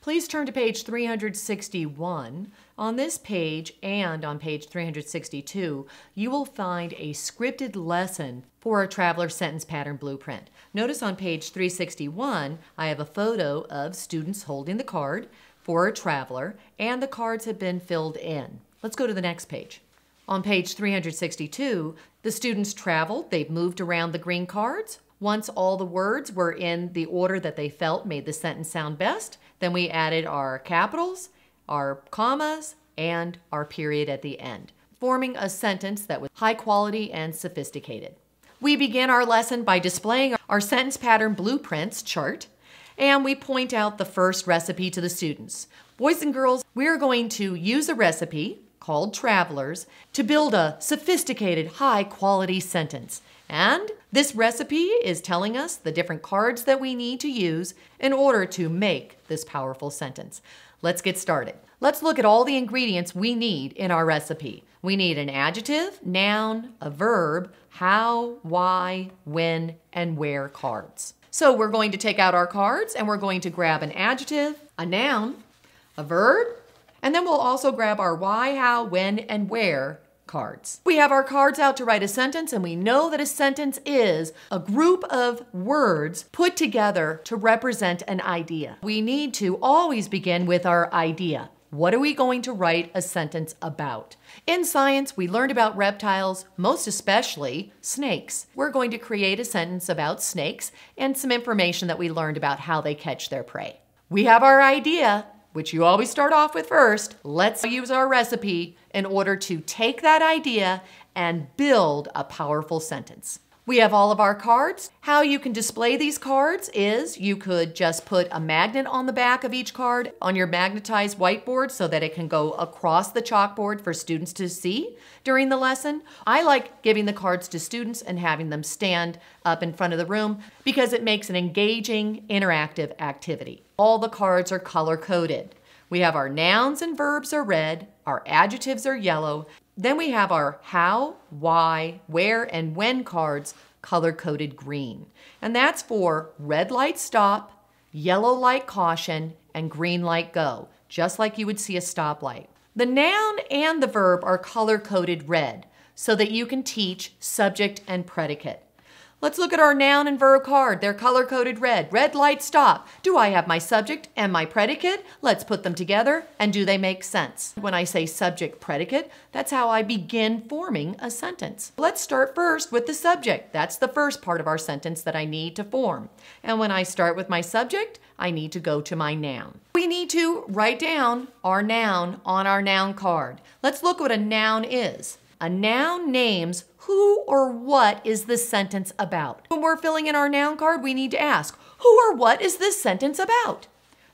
Please turn to page 361. On this page and on page 362, you will find a scripted lesson for a traveler sentence pattern blueprint. Notice on page 361, I have a photo of students holding the card for a traveler, and the cards have been filled in. Let's go to the next page. On page 362, the students traveled. They've moved around the green cards. Once all the words were in the order that they felt made the sentence sound best, then we added our capitals, our commas, and our period at the end, forming a sentence that was high quality and sophisticated. We begin our lesson by displaying our sentence pattern blueprints chart, and we point out the first recipe to the students. Boys and girls, we're going to use a recipe called Travelers to build a sophisticated, high quality sentence. And this recipe is telling us the different cards that we need to use in order to make this powerful sentence. Let's get started. Let's look at all the ingredients we need in our recipe. We need an adjective, noun, a verb, how, why, when, and where cards. So we're going to take out our cards and we're going to grab an adjective, a noun, a verb, and then we'll also grab our why, how, when, and where cards. We have our cards out to write a sentence, and we know that a sentence is a group of words put together to represent an idea. We need to always begin with our idea. What are we going to write a sentence about? In science, we learned about reptiles, most especially snakes. We're going to create a sentence about snakes and some information that we learned about how they catch their prey. We have our idea, which you always start off with first. Let's use our recipe in order to take that idea and build a powerful sentence. We have all of our cards. How you can display these cards is you could just put a magnet on the back of each card on your magnetized whiteboard so that it can go across the chalkboard for students to see during the lesson. I like giving the cards to students and having them stand up in front of the room because it makes an engaging, interactive activity. All the cards are color-coded. We have our nouns and verbs are red, our adjectives are yellow, then we have our how, why, where, and when cards color-coded green. And that's for red light stop, yellow light caution, and green light go, just like you would see a stoplight. The noun and the verb are color-coded red so that you can teach subject and predicate. Let's look at our noun and verb card. They're color-coded red. Red light stop. Do I have my subject and my predicate? Let's put them together, and do they make sense? When I say subject predicate, that's how I begin forming a sentence. Let's start first with the subject. That's the first part of our sentence that I need to form. And when I start with my subject, I need to go to my noun. We need to write down our noun on our noun card. Let's look what a noun is. A noun names who or what is the sentence about. When we're filling in our noun card, we need to ask, who or what is this sentence about?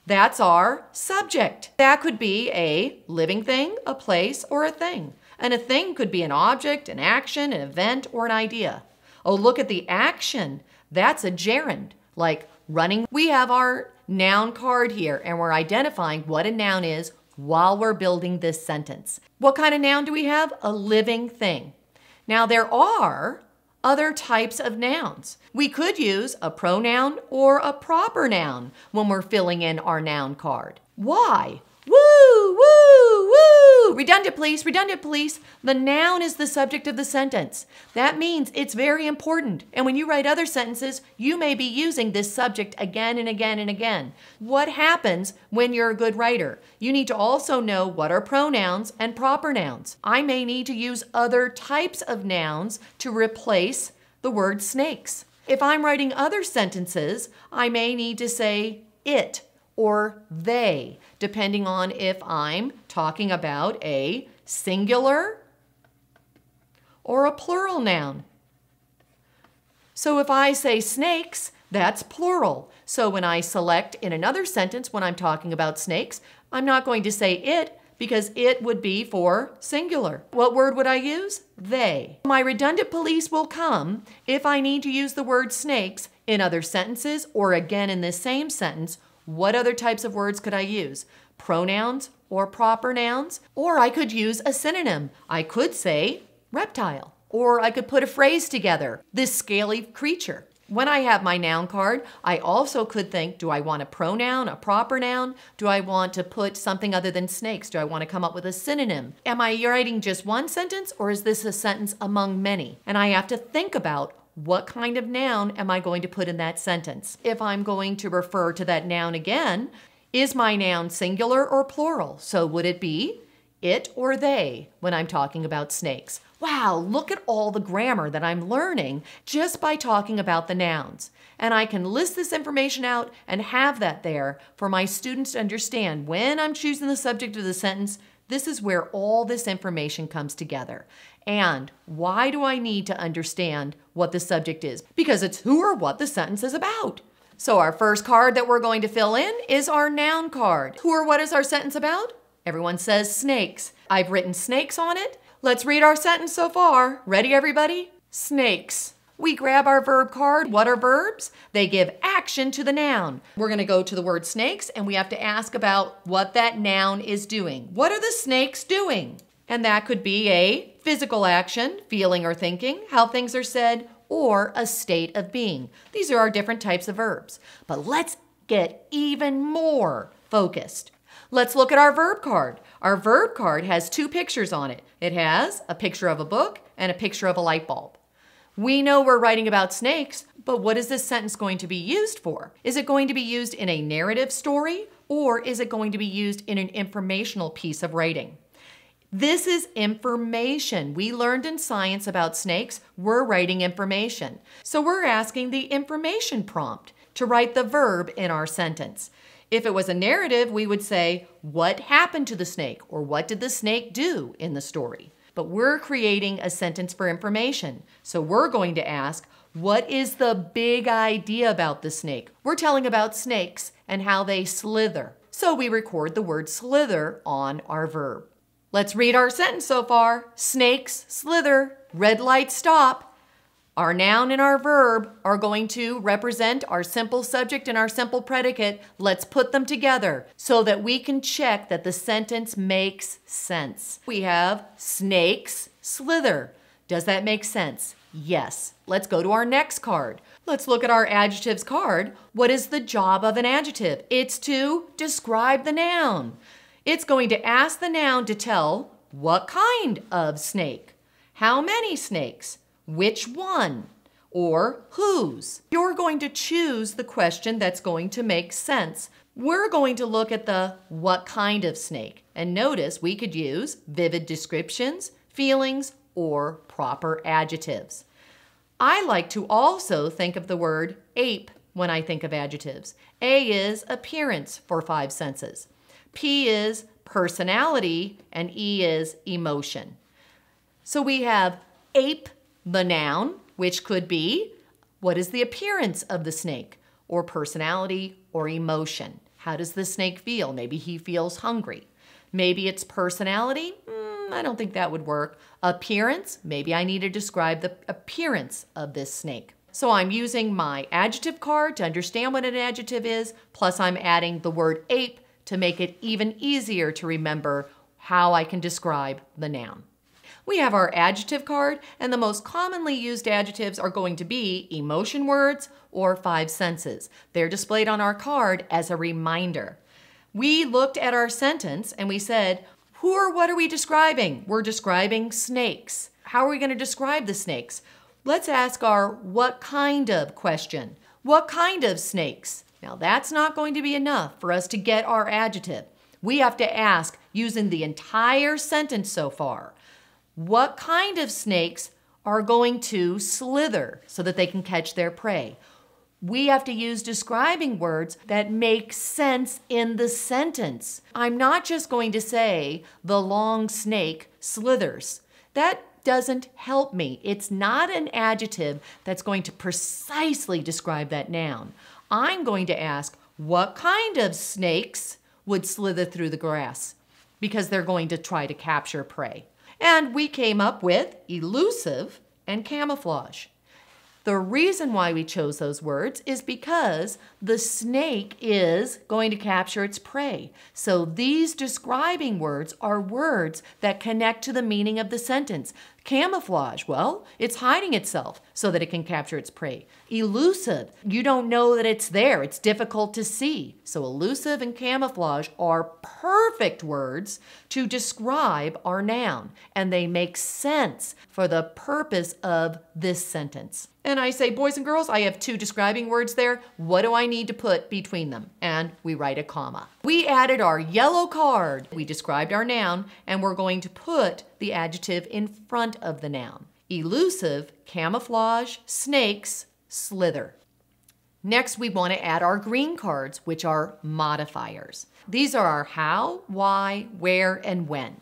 That's our subject. That could be a living thing, a place, or a thing. And a thing could be an object, an action, an event, or an idea. Oh, look at the action. That's a gerund, like running. We have our noun card here, and we're identifying what a noun is while we're building this sentence. What kind of noun do we have? A living thing. Now there are other types of nouns. We could use a pronoun or a proper noun when we're filling in our noun card. Why? Woo, woo, woo! Redundant police, redundant police. The noun is the subject of the sentence. That means it's very important. And when you write other sentences, you may be using this subject again and again and again. What happens when you're a good writer? You need to also know what are pronouns and proper nouns. I may need to use other types of nouns to replace the word snakes. If I'm writing other sentences, I may need to say it or they, depending on if I'm talking about a singular or a plural noun. So if I say snakes, that's plural. So when I select in another sentence when I'm talking about snakes, I'm not going to say it because it would be for singular. What word would I use? They. My redundant police will come if I need to use the word snakes in other sentences or again in this same sentence. What other types of words could I use? Pronouns or proper nouns? Or I could use a synonym. I could say reptile. Or I could put a phrase together, this scaly creature. When I have my noun card, I also could think, do I want a pronoun, a proper noun? Do I want to put something other than snakes? Do I want to come up with a synonym? Am I writing just one sentence, or is this a sentence among many? And I have to think about what kind of noun am I going to put in that sentence? If I'm going to refer to that noun again, is my noun singular or plural? So would it be it or they when I'm talking about snakes? Wow, look at all the grammar that I'm learning just by talking about the nouns. And I can list this information out and have that there for my students to understand when I'm choosing the subject of the sentence. This is where all this information comes together. And why do I need to understand what the subject is? Because it's who or what the sentence is about. So our first card that we're going to fill in is our noun card. Who or what is our sentence about? Everyone says snakes. I've written snakes on it. Let's read our sentence so far. Ready, everybody? Snakes. We grab our verb card. What are verbs? They give action to the noun. We're going to go to the word snakes, and we have to ask about what that noun is doing. What are the snakes doing? And that could be a physical action, feeling or thinking, how things are said, or a state of being. These are our different types of verbs. But let's get even more focused. Let's look at our verb card. Our verb card has two pictures on it. It has a picture of a book and a picture of a light bulb. We know we're writing about snakes, but what is this sentence going to be used for? Is it going to be used in a narrative story, or is it going to be used in an informational piece of writing? This is information. We learned in science about snakes. We're writing information. So we're asking the information prompt to write the verb in our sentence. If it was a narrative, we would say, what happened to the snake? Or what did the snake do in the story? But we're creating a sentence for information. So we're going to ask, what is the big idea about the snake? We're telling about snakes and how they slither. So we record the word slither on our verb. Let's read our sentence so far. Snakes slither, red light stop. Our noun and our verb are going to represent our simple subject and our simple predicate. Let's put them together so that we can check that the sentence makes sense. We have snakes slither. Does that make sense? Yes. Let's go to our next card. Let's look at our adjectives card. What is the job of an adjective? It's to describe the noun. It's going to ask the noun to tell what kind of snake, how many snakes, which one, or whose. You're going to choose the question that's going to make sense. We're going to look at the what kind of snake. And notice we could use vivid descriptions, feelings, or proper adjectives. I like to also think of the word ape when I think of adjectives. A is appearance for 5 senses. P is personality, and E is emotion. So we have ape, the noun, which could be, what is the appearance of the snake, or personality, or emotion? How does the snake feel? Maybe he feels hungry. Maybe it's personality. I don't think that would work. Appearance, maybe I need to describe the appearance of this snake. So I'm using my adjective card to understand what an adjective is, plus I'm adding the word ape to make it even easier to remember how I can describe the noun. We have our adjective card, and the most commonly used adjectives are going to be emotion words or 5 senses. They're displayed on our card as a reminder. We looked at our sentence and we said, who or what are we describing? We're describing snakes. How are we going to describe the snakes? Let's ask our what kind of question. What kind of snakes? Now that's not going to be enough for us to get our adjective. We have to ask using the entire sentence so far. What kind of snakes are going to slither so that they can catch their prey? We have to use describing words that make sense in the sentence. I'm not just going to say the long snake slithers. That doesn't help me. It's not an adjective that's going to precisely describe that noun. I'm going to ask what kind of snakes would slither through the grass because they're going to try to capture prey. And we came up with elusive and camouflage. The reason why we chose those words is because the snake is going to capture its prey. So these describing words are words that connect to the meaning of the sentence. Camouflage, well, it's hiding itself so that it can capture its prey. Elusive, you don't know that it's there. It's difficult to see. So elusive and camouflage are perfect words to describe our noun, and they make sense for the purpose of this sentence. And I say, boys and girls, I have 2 describing words there. What do I need to put between them? And we write a comma. We added our yellow card. We described our noun, and we're going to put the adjective in front of the noun. Elusive, camouflage, snakes, slither. Next, we want to add our green cards, which are modifiers. These are our how, why, where, and when.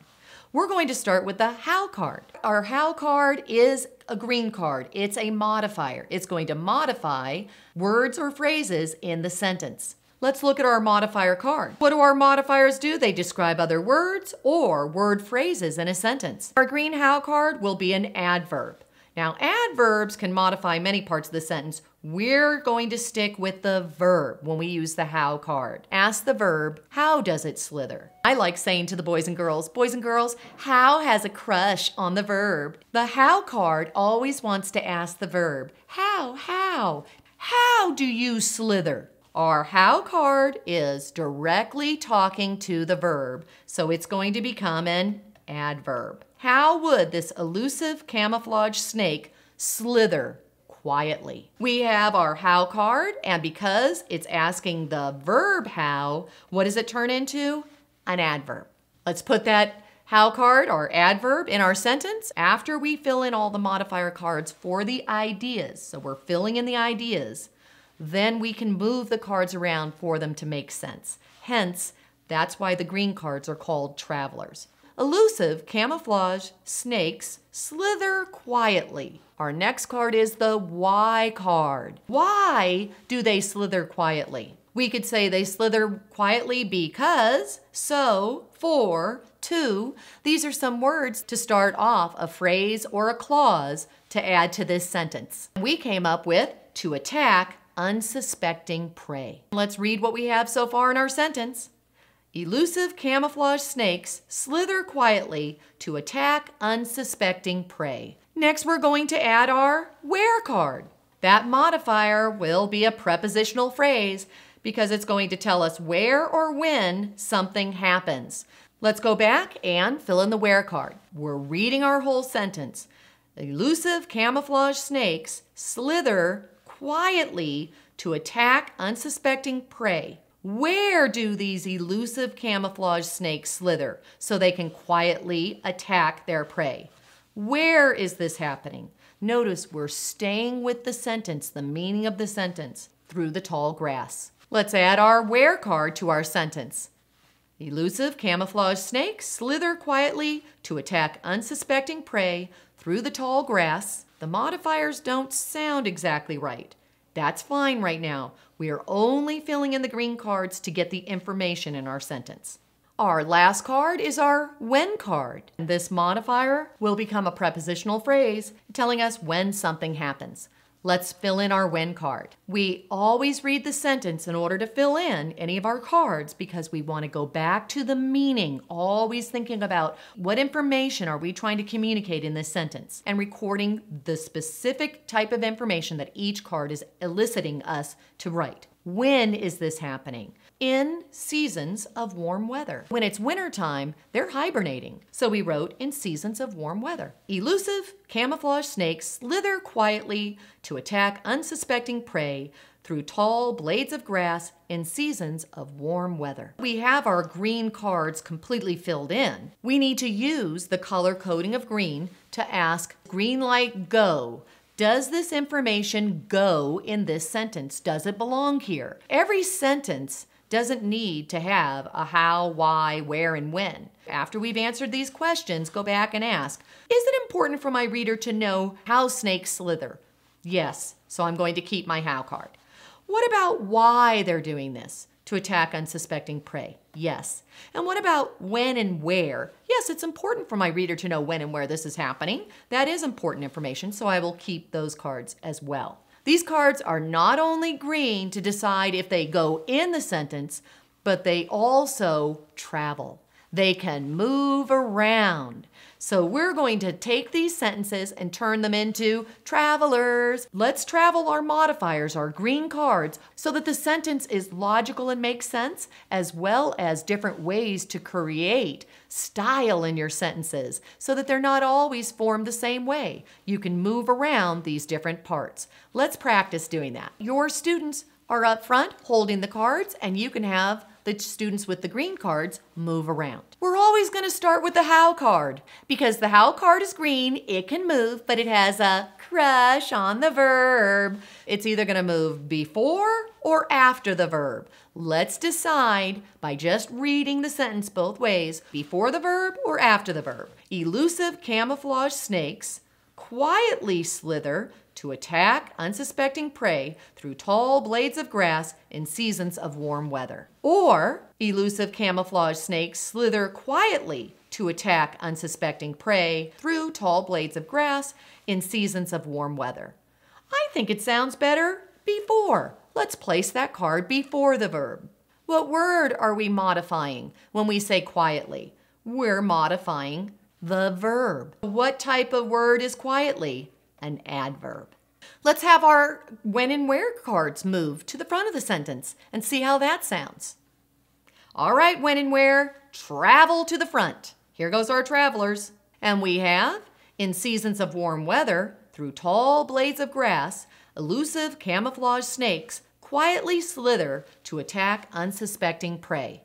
We're going to start with the how card. Our how card is a green card. It's a modifier. It's going to modify words or phrases in the sentence. Let's look at our modifier card. What do our modifiers do? They describe other words or word phrases in a sentence. Our green how card will be an adverb. Now, adverbs can modify many parts of the sentence. We're going to stick with the verb when we use the how card. Ask the verb, how does it slither? I like saying to the boys and girls, how has a crush on the verb? The how card always wants to ask the verb, how do you slither? Our how card is directly talking to the verb, so it's going to become an adverb. How would this elusive camouflage snake slither quietly? We have our how card, and because it's asking the verb how, what does it turn into? An adverb. Let's put that how card or adverb in our sentence after we fill in all the modifier cards for the ideas. So we're filling in the ideas. Then we can move the cards around for them to make sense. Hence, that's why the green cards are called travelers. Elusive, camouflage, snakes, slither quietly. Our next card is the why card. Why do they slither quietly? We could say they slither quietly because, so, for, to. These are some words to start off a phrase or a clause to add to this sentence. We came up with to attack unsuspecting prey. Let's read what we have so far in our sentence. Elusive camouflage snakes slither quietly to attack unsuspecting prey. Next, we're going to add our where card. That modifier will be a prepositional phrase because it's going to tell us where or when something happens. Let's go back and fill in the where card. We're reading our whole sentence. Elusive camouflage snakes slither quietly to attack unsuspecting prey. Where do these elusive camouflage snakes slither so they can quietly attack their prey? Where is this happening? Notice we're staying with the sentence, the meaning of the sentence, through the tall grass. Let's add our where card to our sentence. Elusive camouflage snakes slither quietly to attack unsuspecting prey through the tall grass. The modifiers don't sound exactly right. That's fine right now. We are only filling in the green cards to get the information in our sentence. Our last card is our when card. This modifier will become a prepositional phrase telling us when something happens. Let's fill in our when card. We always read the sentence in order to fill in any of our cards because we want to go back to the meaning, always thinking about what information are we trying to communicate in this sentence and recording the specific type of information that each card is eliciting us to write. When is this happening? In seasons of warm weather. When it's wintertime, they're hibernating. So we wrote in seasons of warm weather. Elusive camouflage snakes slither quietly to attack unsuspecting prey through tall blades of grass in seasons of warm weather. We have our green cards completely filled in. We need to use the color coding of green to ask green light go. Does this information go in this sentence? Does it belong here? Every sentence doesn't need to have a how, why, where, and when. After we've answered these questions, go back and ask, is it important for my reader to know how snakes slither? Yes, so I'm going to keep my how card. What about why they're doing this? To attack unsuspecting prey? Yes. And what about when and where? Yes, it's important for my reader to know when and where this is happening. That is important information, so I will keep those cards as well. These cards are not only green to decide if they go in the sentence, but they also travel. They can move around. So we're going to take these sentences and turn them into travelers. Let's travel our modifiers, our green cards, so that the sentence is logical and makes sense, as well as different ways to create style in your sentences so that they're not always formed the same way. You can move around these different parts. Let's practice doing that. Your students are up front holding the cards, and you can have the students with the green cards move around. We're always going to start with the how card because the how card is green, it can move, but it has a crush on the verb. It's either going to move before or after the verb. Let's decide by just reading the sentence both ways, before the verb or after the verb. Elusive camouflage snakes quietly slither to attack unsuspecting prey through tall blades of grass in seasons of warm weather. Or, elusive camouflage snakes slither quietly to attack unsuspecting prey through tall blades of grass in seasons of warm weather. I think it sounds better before. Let's place that card before the verb. What word are we modifying when we say quietly? We're modifying the verb. What type of word is quietly? An adverb. Let's have our when and where cards move to the front of the sentence and see how that sounds. All right, when and where, travel to the front. Here goes our travelers. And we have, in seasons of warm weather, through tall blades of grass, elusive camouflage snakes quietly slither to attack unsuspecting prey.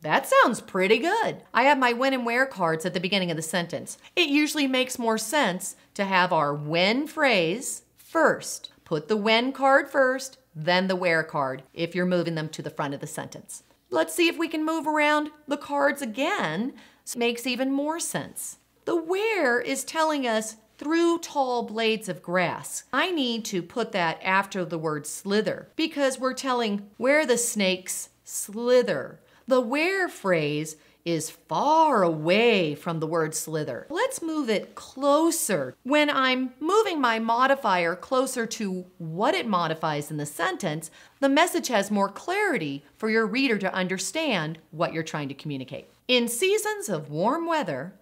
That sounds pretty good. I have my when and where cards at the beginning of the sentence. It usually makes more sense to have our when phrase first. Put the when card first, then the where card if you're moving them to the front of the sentence. Let's see if we can move around the cards again. It makes even more sense. The where is telling us through tall blades of grass. I need to put that after the word slither because we're telling where the snakes slither. The where phrase is far away from the word slither. Let's move it closer. When I'm moving my modifier closer to what it modifies in the sentence, the message has more clarity for your reader to understand what you're trying to communicate. In seasons of warm weather,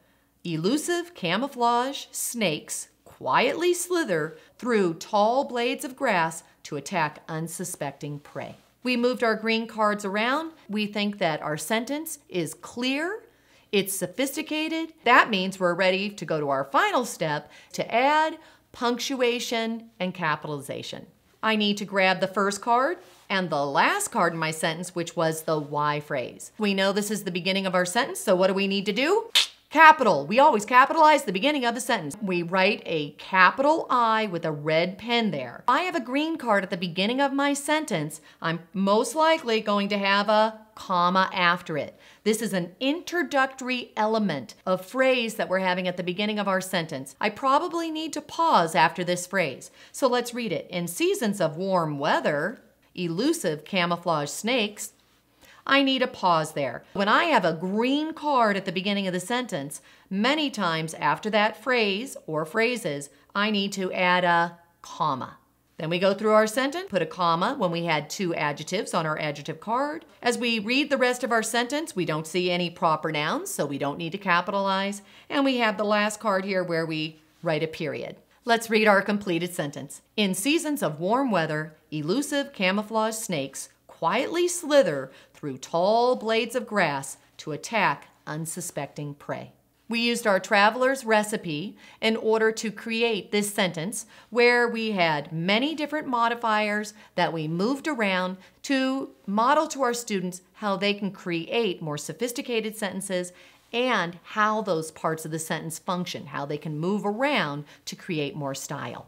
elusive camouflage snakes quietly slither through tall blades of grass to attack unsuspecting prey. We moved our green cards around. We think that our sentence is clear, it's sophisticated. That means we're ready to go to our final step to add punctuation and capitalization. I need to grab the first card and the last card in my sentence, which was the why phrase. We know this is the beginning of our sentence, so what do we need to do? Capital. We always capitalize the beginning of the sentence. We write a capital I with a red pen there. I have a green card at the beginning of my sentence. I'm most likely going to have a comma after it. This is an introductory element of phrase that we're having at the beginning of our sentence. I probably need to pause after this phrase. So let's read it. In seasons of warm weather, elusive camouflage snakes. I need a pause there. When I have a green card at the beginning of the sentence, many times after that phrase or phrases, I need to add a comma. Then we go through our sentence, put a comma when we had two adjectives on our adjective card. As we read the rest of our sentence, we don't see any proper nouns, so we don't need to capitalize. And we have the last card here where we write a period. Let's read our completed sentence. In seasons of warm weather, elusive camouflage snakes quietly slither through tall blades of grass to attack unsuspecting prey. We used our traveler's recipe in order to create this sentence where we had many different modifiers that we moved around to model to our students how they can create more sophisticated sentences and how those parts of the sentence function, how they can move around to create more style.